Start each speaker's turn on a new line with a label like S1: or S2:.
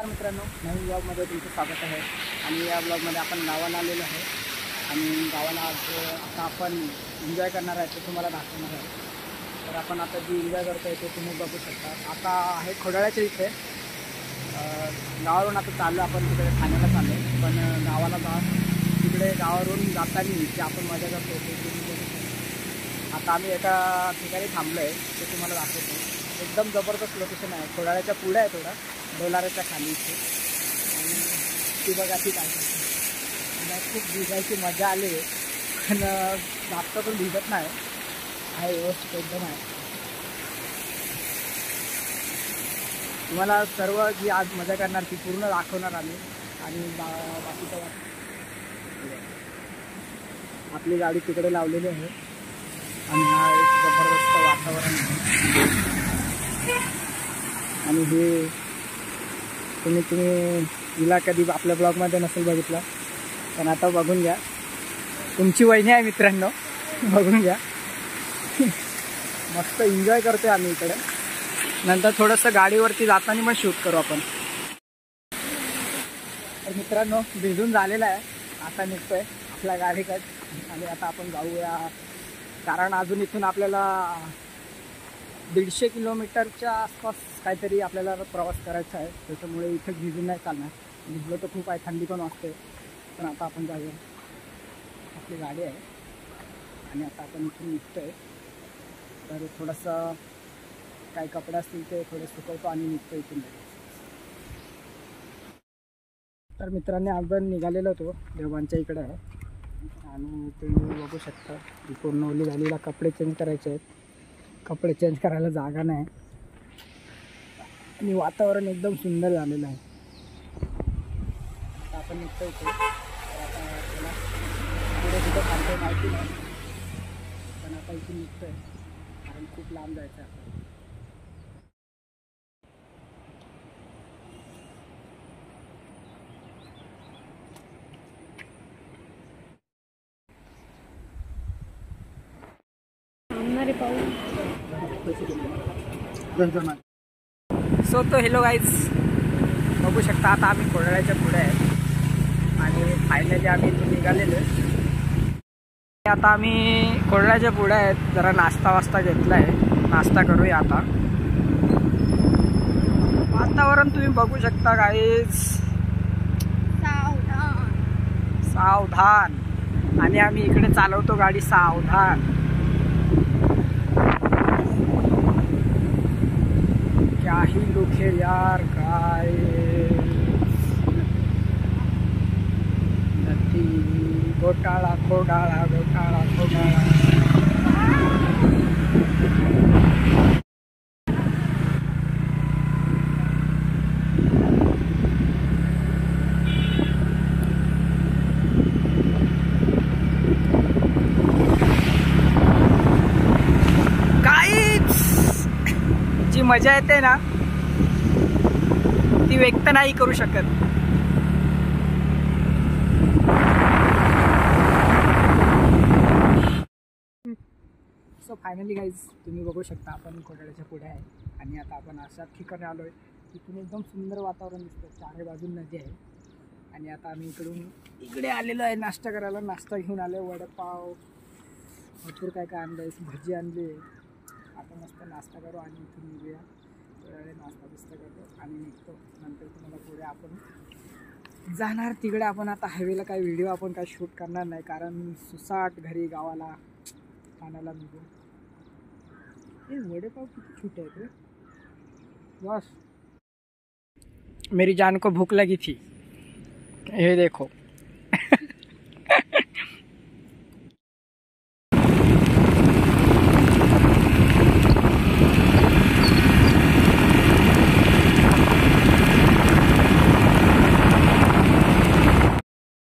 S1: मित्रांनो, नवीन ब्लॉगमध्ये तुमचं स्वागत आहे। आणि या ब्लॉगमध्ये आपण गावाला आलेलो आहे आणि गावाला आता आपण एन्जॉय करणार आहे, ते तुम्हाला दाखवणार आहे। तर आपण आता जी एन्जॉय करतो आहे ते तुम्ही बघू शकता। आता आहे खोडाळ्याच्या इथे गावावरून आता चाललो आपण तिकडे ठाण्याला चाललो, पण गावाला तिकडे गावावरून जाताना जे आपण मजा करतो ते तुम्ही बघू शकता। आता आम्ही एका ठिकाणी थांबलो आहे, ते तुम्हाला दाखवतो। एकदम जबरदस्त लोकेशन आहे, खोडाळ्याच्या पुढे आहे, थोडा डोलाराच्या खाली इथे। आणि ती बघा ती काय मला खूप भिजायची मजा आली, पण जास्त पण भिजत नाही आहे, व्यवस्थित एकदम आहे। तुम्हाला सर्व जी आज मजा करणार ती पूर्ण दाखवणार आम्ही। आणि बाकीचं आपली गाडी तिकडे लावलेली आहे आणि हा एक जबरदस्त वातावरण आहे। आणि हे तुम्ही हिला कधी आपल्या ब्लॉगमध्ये नसेल बघितलं, पण आता बघून घ्या। तुमची वहिनी आहे मित्रांनो, बघून घ्या। मस्त एन्जॉय करतोय आम्ही इकडे। नंतर थोडंसं गाडीवरती जाताना पण शूट करू आपण। तर मित्रांनो, भिजून झालेला आहे, आता निघतोय आपल्या गाडीकडे आणि आता आपण जाऊया, कारण अजून इथून आपल्याला 150 किलोमीटरच्या आसपास काहीतरी आपल्याला प्रवास करायचा आहे। त्याच्यामुळे इथे भिजून नाही चालणार, भिजलं तर खूप आहे, थंडी पण वाजते। पण आता आपण जाऊया, आपली गाडी आहे आणि आता आपण इथून निघतोय। तर थोडंसं काही कपडे असतील ते थोडे सुकवतो आणि निघतो इथून। तर मित्रांनी आपण निघालेलो होतो देवांच्या इकडे आहे आणि तुम्ही बघू शकता की पूर्ण ओली झालेला, कपडे चेंज करायचे आहेत, कपडे चेंज करायला जागा नाही आणि वातावरण एकदम सुंदर झालेलं आहे। आता आपण निघतो इथे, आता त्याला पुढे कुठं थांबतोय माहिती नाही, पण आता इथून निघतोय कारण खूप लांब जायचं आहे आपल्याला। सो तो हेलो गाईज, बघू शकता आता आम्ही खोडाळ्याच्या पुढे आहे आणि फायनली आम्ही इथून निघालेलो आहे। आता आम्ही खोडाळ्याच्या पुढे आहेत, जरा नाश्ता घेतला आहे, नाश्ता करूया आता। वातावरण तुम्ही बघू शकता गाईज, सावधान। आणि आम्ही इकडे चालवतो गाडी सावधान। क्या ही लोग है यार, काय नदी घोटाळा खोडाळा, घोटाळा खोडाळा। जी मजा येते ना ती व्यक्त नाही करू शकत। सो फायनली गाईज, तुम्ही बघू शकता आपण खोडाळ्याच्या पुढे आहे आणि आता आपण अशा ठिकाणी आलोय, तिथून एकदम सुंदर वातावरण दिसतं, चारही बाजून नदी आहे। आणि आता आम्ही इकडे आलेलो आहे नाश्ता करायला, नाश्ता घेऊन आलो, वडापाव भरपूर काय आणलंय, भजी आणली। आता मस्त नाश्ता करू आणि इथून निघूया, नाश्ता करतो आणि निघतो। नंतर तुम्हाला पुढे आपण जाणार तिकडे, आपण आता हायवेला काही व्हिडिओ आपण काही शूट करणार नाही, कारण सुसाट घरी गावाला ठाण्याला निघू। हे वडेपाव किती छोटे आहेत रे, बस मेरी जान को भूख लगी थी, ये देखो।